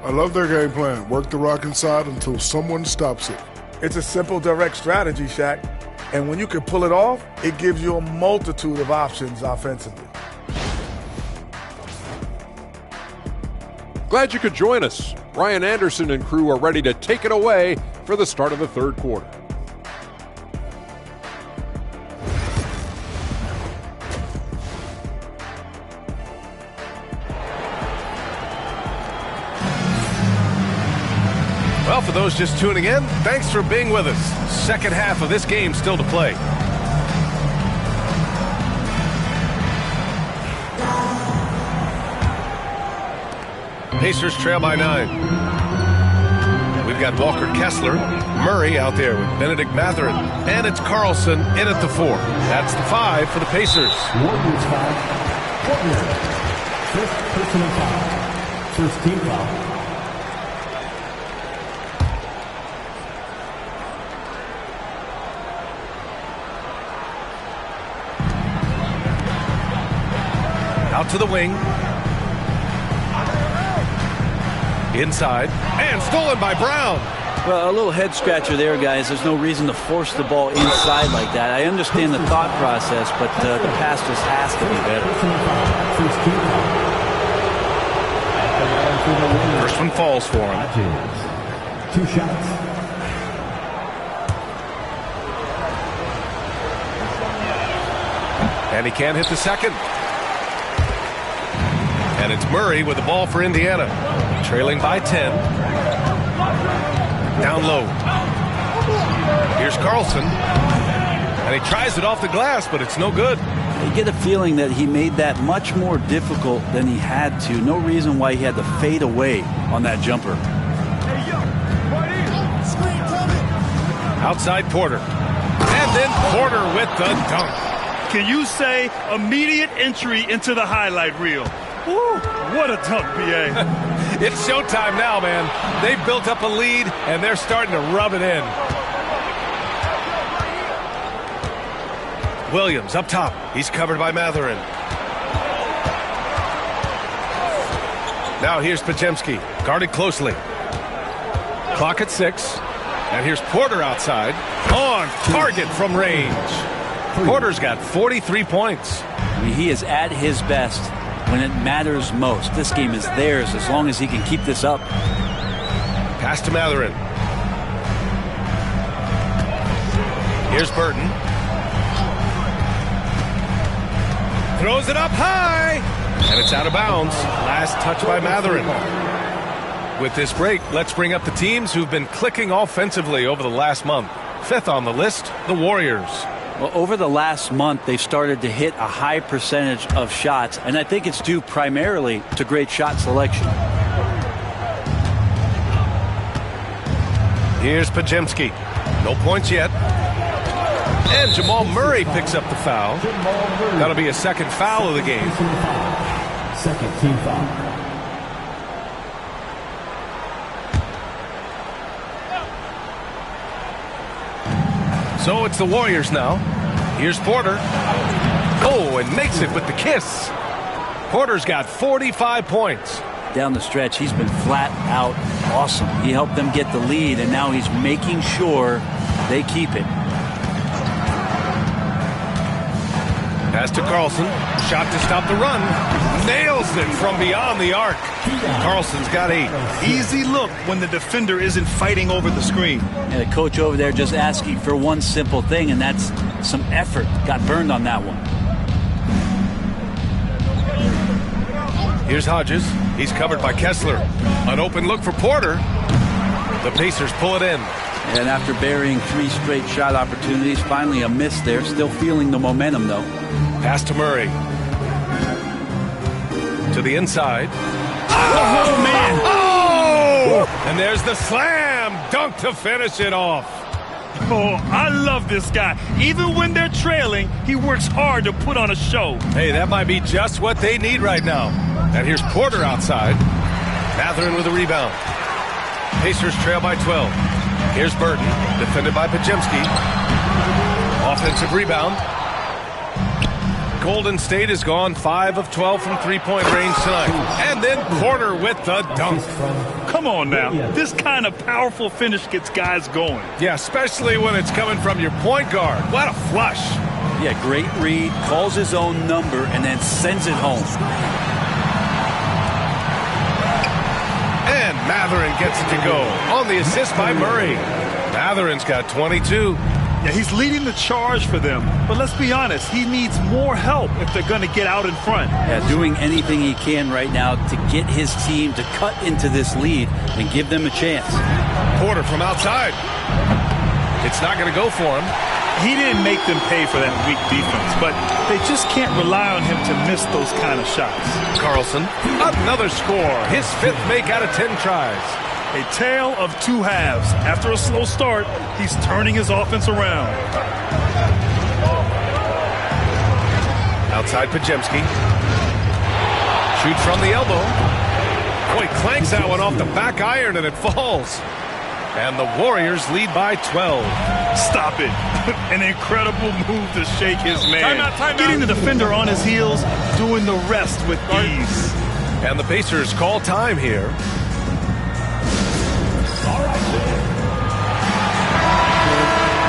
[SPEAKER 7] I love their game plan. Work the rock inside until someone stops it.
[SPEAKER 8] It's a simple, direct strategy, Shaq. And when you can pull it off, it gives you a multitude of options offensively.
[SPEAKER 6] Glad you could join us. Ryan Anderson and crew are ready to take it away for the start of the third quarter.
[SPEAKER 1] Well, Well, for those just tuning in, thanks for being with us. Second half of this game still to play. Pacers trail by 9. We've got Walker Kessler, Murray out there with Benedict Mathurin, and it's Carlson in at the 4. That's the 5 for the Pacers.
[SPEAKER 4] Warriors foul. Portland. First personal foul. First team foul.
[SPEAKER 1] Out to the wing. Inside. And stolen by Brown.
[SPEAKER 2] Well, a little head scratcher there, guys. There's no reason to force the ball inside like that. I understand the thought process, but the pass just has to be better.
[SPEAKER 1] First one falls for him.
[SPEAKER 4] 2 shots.
[SPEAKER 1] And he can't hit the second. And it's Murray with the ball for Indiana. Trailing by 10. Down low. Here's Carlson. And he tries it off the glass, but it's no good.
[SPEAKER 2] You get a feeling that he made that much more difficult than he had to. No reason why he had to fade away on that jumper.
[SPEAKER 1] Outside Porter. And then Porter with the dunk.
[SPEAKER 3] Can you say immediate entry into the highlight reel? Woo, what a dunk, B.A.
[SPEAKER 1] It's showtime now, man. They've built up a lead, and they're starting to rub it in. Williams up top. He's covered by Mathurin. Now here's Podziemski, guarded closely. Clock at 6. And here's Porter outside. On target from range. Porter's got 43 points.
[SPEAKER 2] I mean, he is at his best when it matters most. This game is theirs as long as he can keep this up.
[SPEAKER 1] Pass to Mathurin. Here's Burton. Throws it up high. And it's out of bounds. Last touch by Mathurin. With this break, let's bring up the teams who've been clicking offensively over the last month. 5th on the list, the Warriors.
[SPEAKER 2] Well, over the last month, they've started to hit a high percentage of shots, and I think it's due primarily to great shot selection.
[SPEAKER 1] Here's Podziemski. No points yet. And Jamal Murray picks up the foul. That'll be a second foul of the game.
[SPEAKER 4] Second team foul.
[SPEAKER 1] So it's the Warriors now. Here's Porter. Oh, and makes it with the kiss. Porter's got 45 points.
[SPEAKER 2] Down the stretch, he's been flat out awesome. He helped them get the lead, and now he's making sure they keep it.
[SPEAKER 1] Pass to Carlson. Shot to stop the run. Nails it from beyond the arc. Carlson's got 8.
[SPEAKER 3] Easy look when the defender isn't fighting over the screen.
[SPEAKER 2] And the coach over there just asking for one simple thing, and that's some effort. Got burned on that one.
[SPEAKER 1] Here's Hodges. He's covered by Kessler. An open look for Porter. The Pacers pull it in.
[SPEAKER 2] And after burying 3 straight shot opportunities, finally a miss there. Still feeling the momentum, though.
[SPEAKER 1] Pass to Murray. To the inside.
[SPEAKER 3] Oh, man.
[SPEAKER 1] Oh! And there's the slam dunk to finish it off.
[SPEAKER 3] Oh, I love this guy. Even when they're trailing, he works hard to put on a show.
[SPEAKER 1] Hey, that might be just what they need right now. And here's Porter outside. Mathurin with a rebound. Pacers trail by 12. Here's Burton, defended by Podziemski. Offensive rebound. Golden State has gone 5 of 12 from three-point range tonight. And then Porter with the dunk.
[SPEAKER 3] Come on now. This kind of powerful finish gets guys going.
[SPEAKER 1] Yeah, especially when it's coming from your point guard. What a flush.
[SPEAKER 2] Yeah, great read, calls his own number, and then sends it home.
[SPEAKER 1] And Mathurin gets it to go on the assist by Murray. Mathurin's got 22.
[SPEAKER 3] Yeah, he's leading the charge for them, but let's be honest, he needs more help if they're going to get out in front.
[SPEAKER 2] Yeah, doing anything he can right now to get his team to cut into this lead and give them a chance.
[SPEAKER 1] Porter from outside. It's not going to go for him.
[SPEAKER 3] He didn't make them pay for that weak defense, but they just can't rely on him to miss those kind of shots.
[SPEAKER 1] Carlson, another score. His 5th make out of 10 tries.
[SPEAKER 3] A tale of two halves. After a slow start, he's turning his offense around.
[SPEAKER 1] Outside Podziemski. Shoots from the elbow. Boy, clanks that one off the back iron and it falls. And the Warriors lead by 12.
[SPEAKER 3] Stop it. An incredible move to shake his man.
[SPEAKER 1] Timeout.
[SPEAKER 3] Getting the defender on his heels, doing the rest with ease.
[SPEAKER 1] And the Pacers call time here.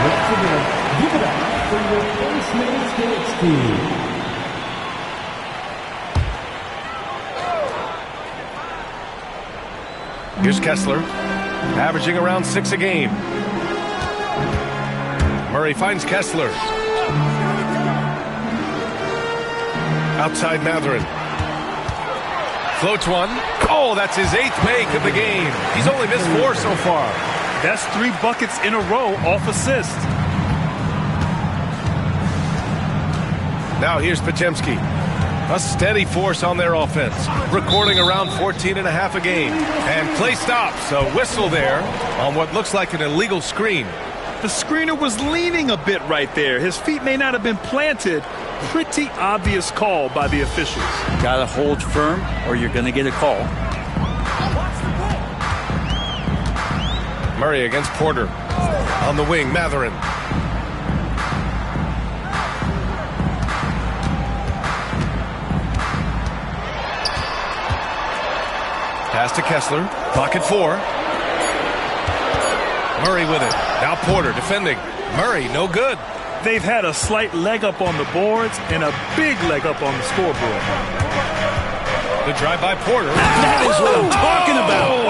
[SPEAKER 4] Once again, give it up for your first minutes Phoenix team.
[SPEAKER 1] Here's Kessler, averaging around 6 a game. Murray finds Kessler. Outside Mathurin. Floats one. Oh, that's his 8th make of the game. He's only missed 4 so far.
[SPEAKER 3] That's 3 buckets in a row off assist.
[SPEAKER 1] Now here's Podziemski. A steady force on their offense, recording around 14.5 a game. And play stops, a whistle there on what looks like an illegal screen.
[SPEAKER 3] The screener was leaning a bit right there. His feet may not have been planted. Pretty obvious call by the officials.
[SPEAKER 2] Got to hold firm or you're going to get a call.
[SPEAKER 1] Murray against Porter. On the wing, Mathurin. Pass to Kessler. Pocket 4. Murray with it. Now Porter defending. Murray, no good.
[SPEAKER 3] They've had a slight leg up on the boards and a big leg up on the scoreboard.
[SPEAKER 1] The drive by Porter.
[SPEAKER 3] That is what I'm talking about.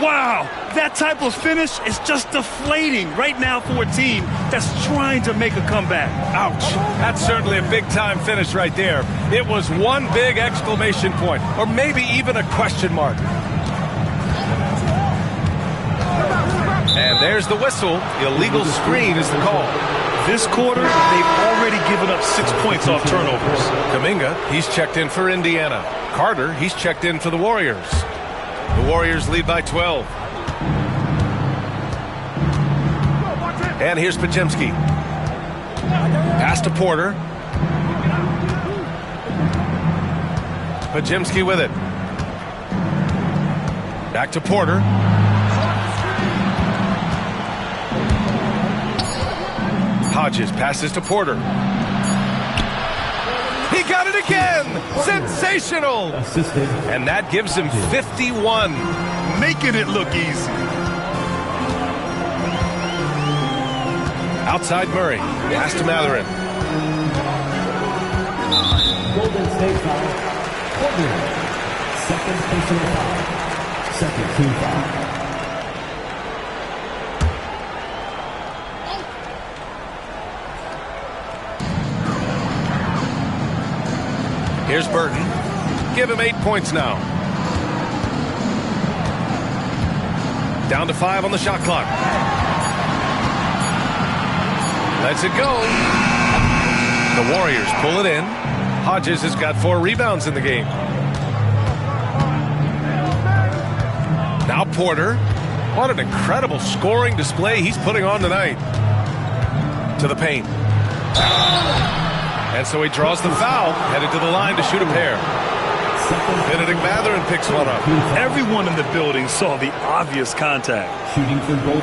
[SPEAKER 3] Wow. That type of finish is just deflating right now for a team that's trying to make a comeback.
[SPEAKER 1] Ouch. That's certainly a big-time finish right there. It was one big exclamation point, or maybe even a question mark. And there's the whistle. Illegal screen is the call.
[SPEAKER 3] This quarter, they've already given up 6 points off turnovers.
[SPEAKER 1] Kuminga, he's checked in for Indiana. Carter, he's checked in for the Warriors. The Warriors lead by 12. And here's Podziemski. Pass to Porter. Podziemski with it. Back to Porter. Hodges passes to Porter. He got it again! Sensational! And that gives him 51.
[SPEAKER 3] Making it look easy.
[SPEAKER 1] Outside Murray. Pass to Mathurin.
[SPEAKER 4] Golden State foul. Porter. Second personal foul. Second team foul.
[SPEAKER 1] Here's Burton. Give him 8 points now. Down to 5 on the shot clock. Lets it go. The Warriors pull it in. Hodges has got 4 rebounds in the game. Now Porter. What an incredible scoring display he's putting on tonight. To the paint. And so he draws the foul, headed to the line to shoot a pair. Benedict Mathurin picks one up.
[SPEAKER 3] Everyone in the building saw the obvious contact.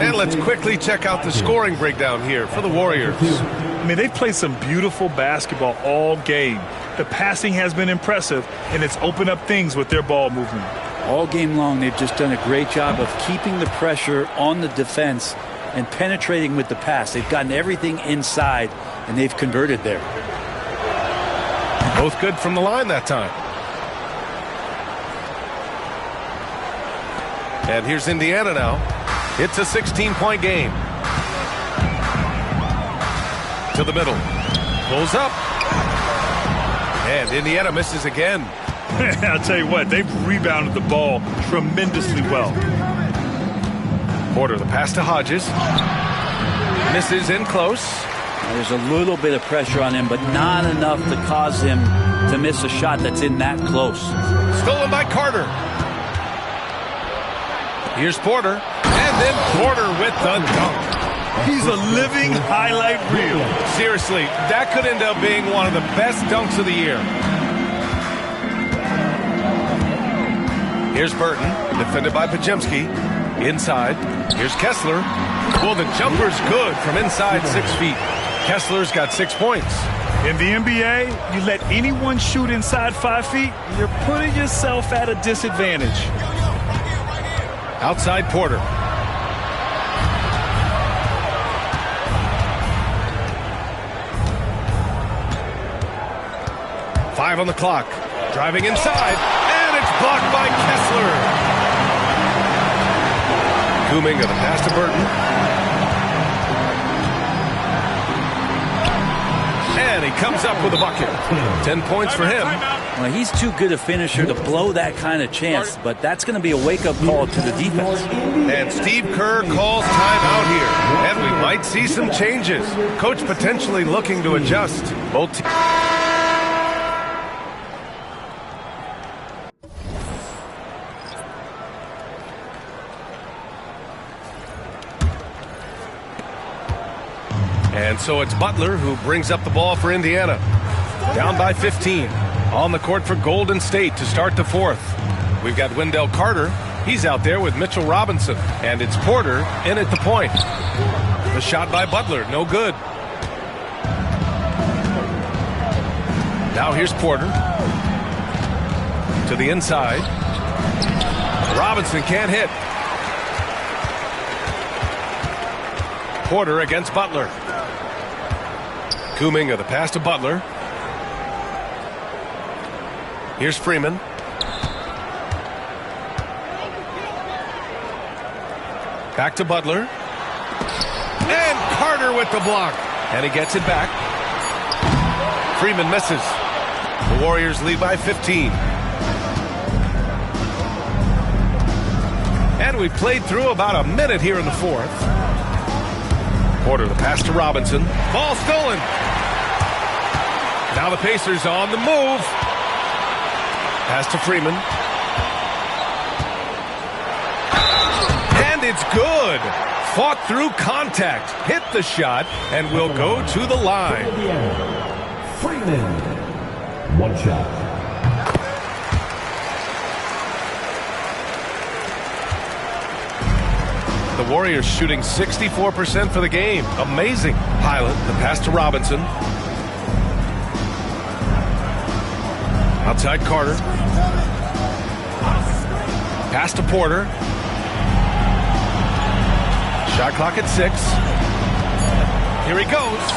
[SPEAKER 1] And let's quickly check out the scoring breakdown here for the Warriors.
[SPEAKER 3] I mean, they've played some beautiful basketball all game. The passing has been impressive, and it's opened up things with their ball movement.
[SPEAKER 2] All game long, they've just done a great job of keeping the pressure on the defense and penetrating with the pass. They've gotten everything inside, and they've converted there.
[SPEAKER 1] Both good from the line that time. And here's Indiana now. It's a 16-point game. To the middle. Pulls up. And Indiana misses again.
[SPEAKER 3] I'll tell you what, they've rebounded the ball tremendously well.
[SPEAKER 1] Porter, the pass to Hodges. Misses in close.
[SPEAKER 2] There's a little bit of pressure on him, but not enough to cause him to miss a shot that's in that close.
[SPEAKER 1] Stolen by Carter. Here's Porter. And then Porter with the dunk.
[SPEAKER 3] He's a living highlight reel.
[SPEAKER 1] Seriously, that could end up being one of the best dunks of the year. Here's Burton, defended by Podziemski. Inside. Here's Kessler. Well, the jumper's good from inside 6 feet. Kessler's got 6 points.
[SPEAKER 3] In the NBA, you let anyone shoot inside 5 feet, you're putting yourself at a disadvantage.
[SPEAKER 1] Outside Porter. Five on the clock. Driving inside. And it's blocked by Kessler. Kuminga, the pass to Burton. And he comes up with a bucket. 10 points for him.
[SPEAKER 2] Well, he's too good a finisher to blow that kind of chance, but that's going to be a wake-up call to the defense.
[SPEAKER 1] And Steve Kerr calls timeout here. And we might see some changes. Coach potentially looking to adjust. Both teams. And so it's Butler who brings up the ball for Indiana. Down by 15. On the court for Golden State to start the fourth. We've got Wendell Carter. He's out there with Mitchell Robinson. And it's Porter in at the point. The shot by Butler, no good. Now here's Porter. To the inside. Robinson can't hit. Porter against Butler. Kuminga, the pass to Butler. Here's Freeman. Back to Butler. And Carter with the block. And he gets it back. Freeman misses. The Warriors lead by 15. And we've played through about a minute here in the fourth. Porter, the pass to Robinson. Ball stolen. Now the Pacers on the move. Pass to Freeman. And it's good. Fought through contact. Hit the shot and will go to the line.
[SPEAKER 4] Freeman. One shot.
[SPEAKER 1] The Warriors shooting 64% for the game. Amazing. Pilot, the pass to Robinson. Outside Carter. Pass to Porter. Shot clock at 6. Here he goes.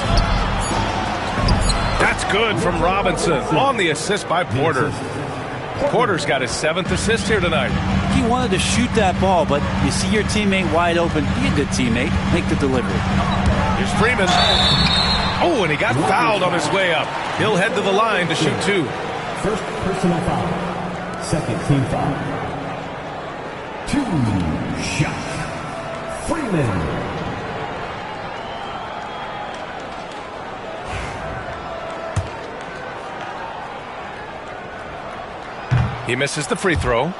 [SPEAKER 1] That's good from Robinson on the assist by Porter. Porter's got his 7th assist here tonight.
[SPEAKER 2] He wanted to shoot that ball, but you see your teammate wide open. Be a good teammate. Make the delivery.
[SPEAKER 1] Here's Freeman. Oh, and he got fouled on his way up. He'll head to the line to shoot 2.
[SPEAKER 4] First personal foul. Second team foul. 2 shot. Freeman.
[SPEAKER 1] He misses the free throw.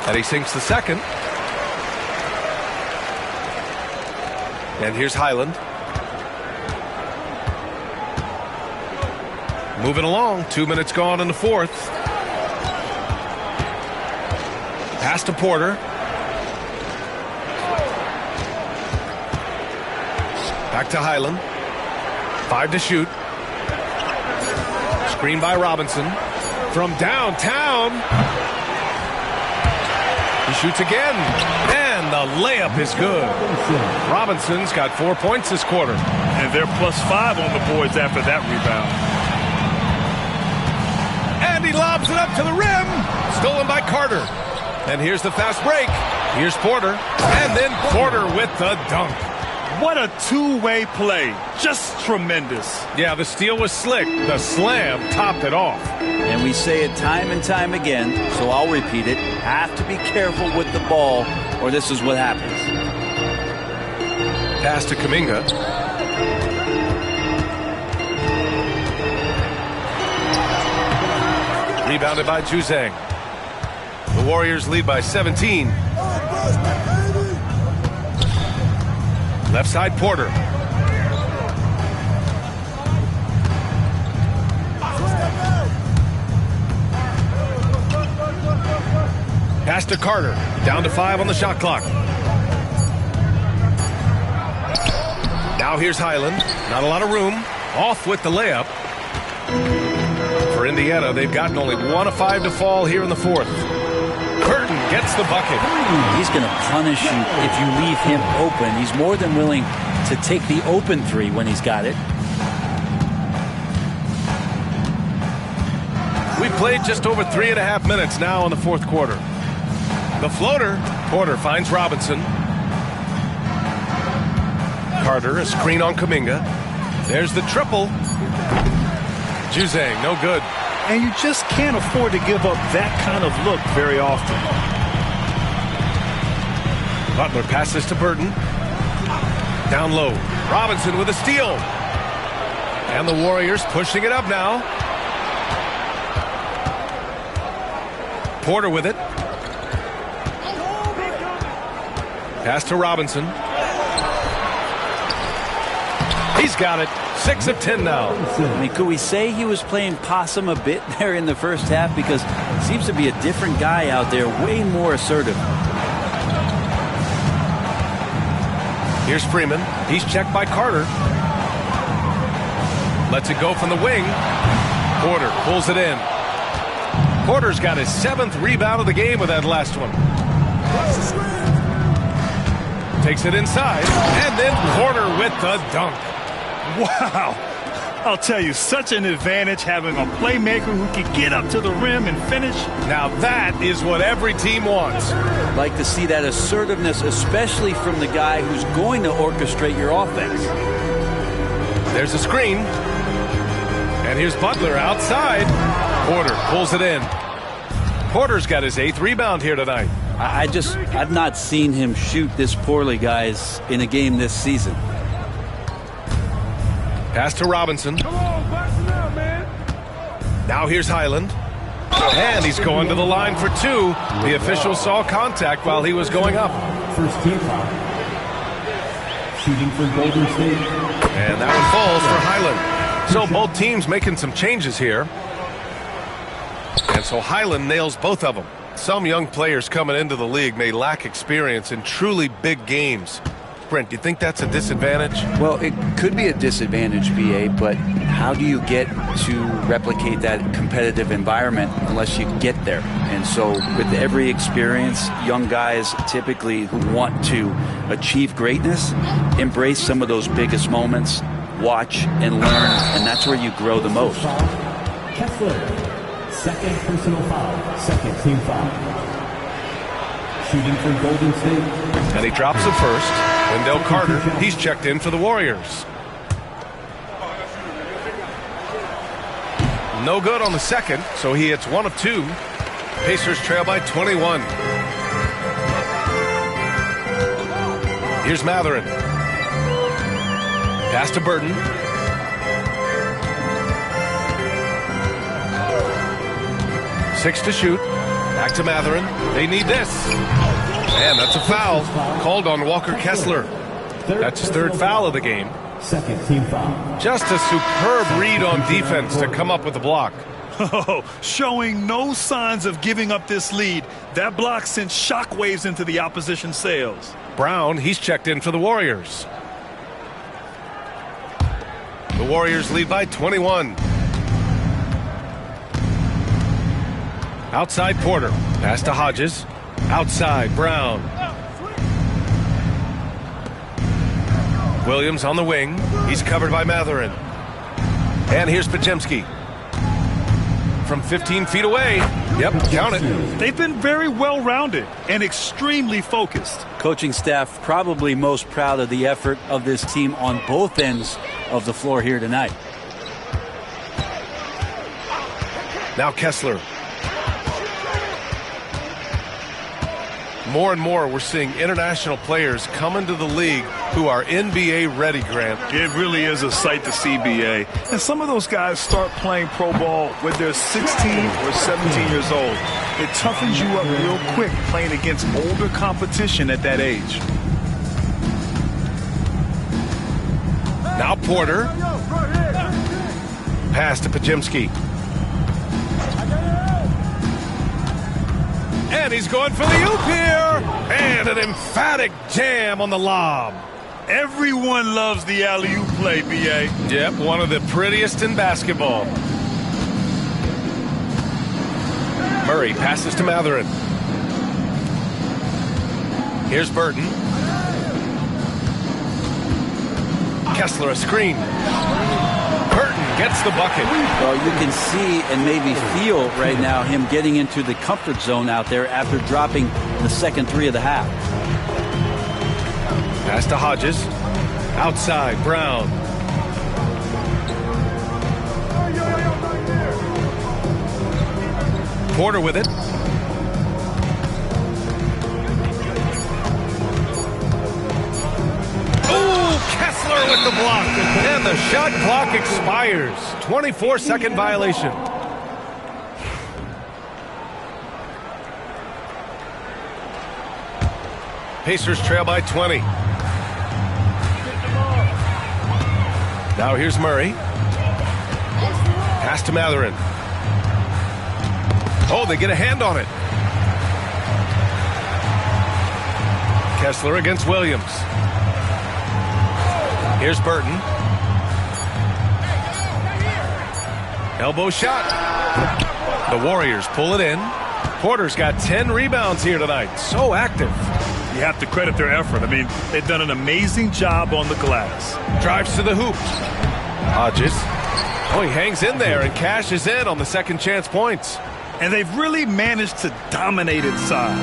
[SPEAKER 1] And he sinks the second. And here's Highland. Moving along. 2 minutes gone in the fourth. Pass to Porter. Back to Highland. 5 to shoot. Screen by Robinson. From downtown. He shoots again. And the layup is good. Robinson's got 4 points this quarter.
[SPEAKER 3] And they're +5 on the boards after that rebound.
[SPEAKER 1] And he lobs it up to the rim. Stolen by Carter. And here's the fast break. Here's Porter. And then Porter with the dunk.
[SPEAKER 3] What a two-way play. Just tremendous.
[SPEAKER 1] Yeah, the steal was slick. The slam topped it off.
[SPEAKER 2] And we say it time and time again, so I'll repeat it. Have to be careful with the ball, or this is what happens.
[SPEAKER 1] Pass to Kuminga. Rebounded by Juzang. The Warriors lead by 17. Left side, Porter. Pass to Carter. Down to 5 on the shot clock. Now here's Highland. Not a lot of room. Off with the layup. For Indiana, they've gotten only 1 of 5 to fall here in the fourth. Curtin gets the bucket.
[SPEAKER 2] He's going to punish you if you leave him open. He's more than willing to take the open three when he's got it.
[SPEAKER 1] We've played just over 3.5 minutes now in the fourth quarter. The floater. Porter finds Robinson. Carter, a screen on Kuminga. There's the triple. Juzang, no good.
[SPEAKER 3] And you just can't afford to give up that kind of look very often.
[SPEAKER 1] Butler passes to Burton. Down low. Robinson with a steal. And the Warriors pushing it up now. Porter with it. Pass to Robinson. He's got it. 6 of 10 now.
[SPEAKER 2] I mean, could we say he was playing possum a bit there in the first half? Because he seems to be a different guy out there, way more assertive.
[SPEAKER 1] Here's Freeman. He's checked by Carter. Lets it go from the wing. Porter pulls it in. Porter's got his 7th rebound of the game with that last one. Takes it inside. And then Porter with the dunk.
[SPEAKER 3] Wow. I'll tell you, such an advantage having a playmaker who can get up to the rim and finish.
[SPEAKER 1] Now that is what every team wants.
[SPEAKER 2] Like to see that assertiveness, especially from the guy who's going to orchestrate your offense.
[SPEAKER 1] There's a screen. And here's Butler outside. Porter pulls it in. Porter's got his 8th rebound here tonight.
[SPEAKER 2] I've not seen him shoot this poorly, guys, in a game this season.
[SPEAKER 1] Pass to Robinson.
[SPEAKER 7] Come on, pass it out, man.
[SPEAKER 1] Now here's Highland. And he's going to the line for 2. The official saw contact while he was going up.
[SPEAKER 4] First team foul. Shooting for Golden State.
[SPEAKER 1] And that one falls for Highland. So both teams making some changes here. And so Highland nails both of them. Some young players coming into the league may lack experience in truly big games. Brent, do you think that's a disadvantage?
[SPEAKER 2] Well, it could be a disadvantage, BA, but how do you get to replicate that competitive environment unless you get there? And so with every experience, young guys typically who want to achieve greatness, embrace some of those biggest moments, watch and learn, and that's where you grow the most.
[SPEAKER 4] Kessler, 2nd personal foul, 2nd team foul. Shooting for Golden State.
[SPEAKER 1] And he drops it first. Wendell Carter, he's checked in for the Warriors. No good on the second, so he hits 1 of 2. Pacers trail by 21. Here's Mathurin. Pass to Burton. Six to shoot. Back to Mathurin. They need this. And that's a foul called on Walker Kessler. That's his 3rd foul of the game.
[SPEAKER 4] 2nd team foul.
[SPEAKER 1] Just a superb read on defense to come up with the block.
[SPEAKER 3] Oh, showing no signs of giving up this lead. That block sent shockwaves into the opposition sails.
[SPEAKER 1] Brown, he's checked in for the Warriors. The Warriors lead by 21. Outside Porter. Pass to Hodges. Outside Brown. Williams on the wing. He's covered by Mathurin. And here's Podziemski. from 15 feet away. Yep, count it.
[SPEAKER 3] They've been very well-rounded and extremely focused.
[SPEAKER 2] Coaching staff probably most proud of the effort of this team on both ends of the floor here tonight.
[SPEAKER 1] Now Kessler. More and more, we're seeing international players come into the league who are NBA ready, Grant.
[SPEAKER 3] It really is a sight to see, BA. And some of those guys start playing pro ball when they're 16 or 17 years old. It toughens you up real quick playing against older competition at that age.
[SPEAKER 1] Now Porter. Pass to Podziemski. And he's going for the oop here. And an emphatic jam on the lob.
[SPEAKER 3] Everyone loves the alley-oop play, BA.
[SPEAKER 1] Yep, one of the prettiest in basketball. Murray passes to Mathurin. Here's Burton. Kessler a screen. Burton gets the bucket.
[SPEAKER 2] Well, you can see and maybe feel right now him getting into the comfort zone out there after dropping the second three of the half.
[SPEAKER 1] Pass to Hodges. Outside, Brown. Porter with it. Kessler with the block, and the shot clock expires. 24-second violation. Pacers trail by 20. Now here's Murray. Pass to Mathurin. Oh, they get a hand on it. Kessler against Williams. Here's Burton. Elbow shot. The Warriors pull it in. Porter's got 10 rebounds here tonight. So active.
[SPEAKER 3] You have to credit their effort. I mean, they've done an amazing job on the glass.
[SPEAKER 1] Drives to the hoop. Hodges. Oh, he hangs in there and cashes in on the second chance points.
[SPEAKER 3] And they've really managed to dominate inside.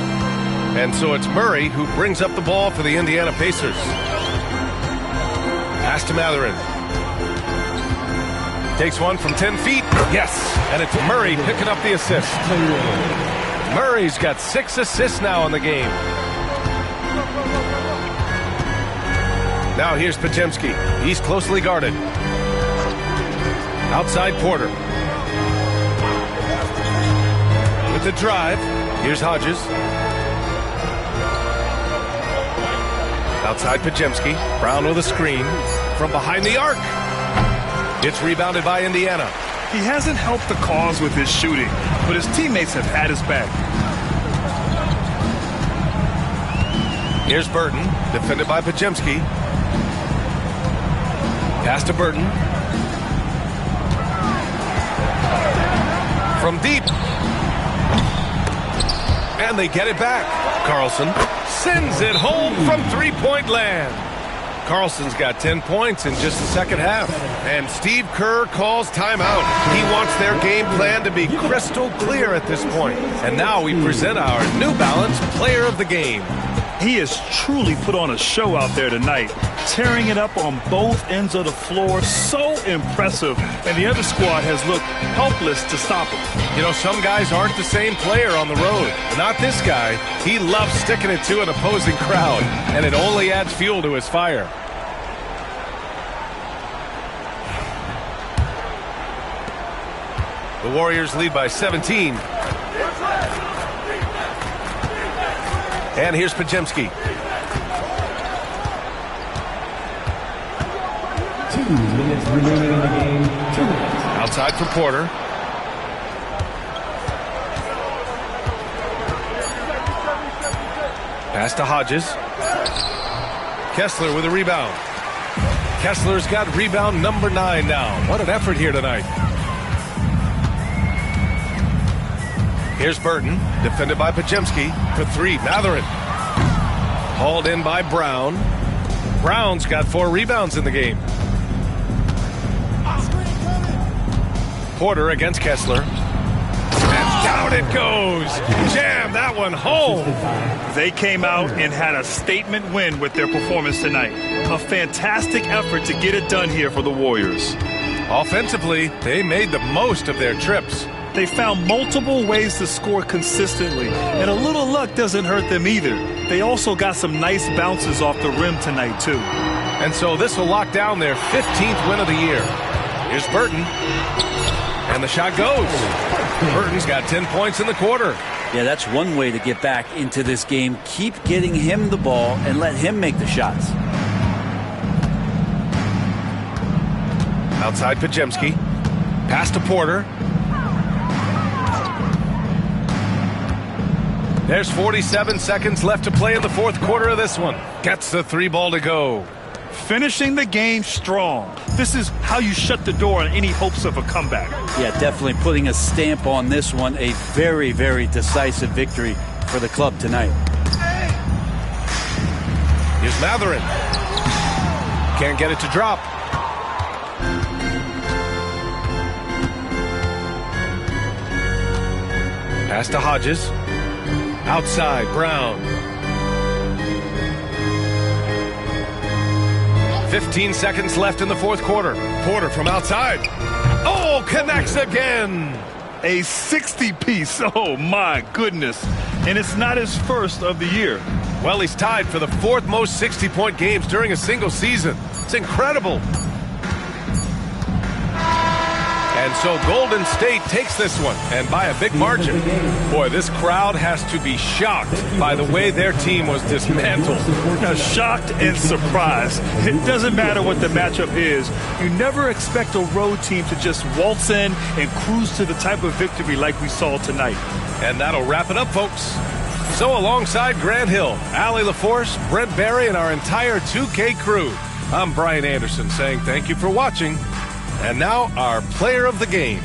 [SPEAKER 1] And so it's Murray who brings up the ball for the Indiana Pacers. Pass to Mathurin. Takes one from 10 feet. Yes. And it's Murray picking up the assist. Murray's got 6 assists now in the game. Now here's Podziemski. He's closely guarded. Outside Porter. With the drive. Here's Hodges. Outside Podziemski. Brown with a screen. From behind the arc. It's rebounded by Indiana.
[SPEAKER 3] He hasn't helped the cause with his shooting, but his teammates have had his back.
[SPEAKER 1] Here's Burton. Defended by Podziemski. Pass to Burton. From deep. And they get it back. Carlson sends it home from three-point land. Carlson's got 10 points in just the second half. And Steve Kerr calls timeout. He wants their game plan to be crystal clear at this point. And now we present our New Balance Player of the Game.
[SPEAKER 3] He has truly put on a show out there tonight, tearing it up on both ends of the floor. So impressive. And the other squad has looked helpless to stop him.
[SPEAKER 1] You know, some guys aren't the same player on the road. Not this guy. He loves sticking it to an opposing crowd, and it only adds fuel to his fire. The Warriors lead by 17. And here's Podziemski.
[SPEAKER 4] 2 minutes remaining in the game. 2 minutes.
[SPEAKER 1] Outside for Porter. Pass to Hodges. Kessler with a rebound. Kessler's got rebound number 9 now. What an effort here tonight. Here's Burton, defended by Podziemski. For 3, Mathurin. Hauled in by Brown. Brown's got 4 rebounds in the game. Porter against Kessler. Down it goes. Jam that one home.
[SPEAKER 3] They came out and had a statement win with their performance tonight. A fantastic effort to get it done here for the Warriors.
[SPEAKER 1] Offensively, they made the most of their trips.
[SPEAKER 3] They found multiple ways to score consistently, and a little luck doesn't hurt them either. They also got some nice bounces off the rim tonight, too.
[SPEAKER 1] And so this will lock down their 15th win of the year. Here's Burton. And the shot goes. Burton's got 10 points in the quarter.
[SPEAKER 2] Yeah, that's one way to get back into this game. Keep getting him the ball and let him make the shots.
[SPEAKER 1] Outside Podziemski. Pass to Porter. There's 47 seconds left to play in the fourth quarter of this one. Gets the 3 ball to go.
[SPEAKER 3] Finishing the game strong. This is how you shut the door on any hopes of a comeback.
[SPEAKER 2] Yeah, definitely putting a stamp on this one. A very, very decisive victory for the club tonight.
[SPEAKER 1] Here's Mathurin. Can't get it to drop. Pass to Hodges. Outside, Brown. 15 seconds left in the fourth quarter. Porter from outside. Oh, connects again.
[SPEAKER 3] A 60-piece. Oh, my goodness. And it's not his first of the year.
[SPEAKER 1] Well, he's tied for the 4th most 60-point games during a single season. It's incredible. And so Golden State takes this one, and by a big margin. Boy, this crowd has to be shocked by the way their team was dismantled.
[SPEAKER 3] Now, shocked and surprised. It doesn't matter what the matchup is. You never expect a road team to just waltz in and cruise to the type of victory like we saw tonight.
[SPEAKER 1] And that'll wrap it up, folks. So alongside Grant Hill, Allie LaForce, Brent Barry, and our entire 2K crew, I'm Brian Anderson saying thank you for watching. And now our player of the game.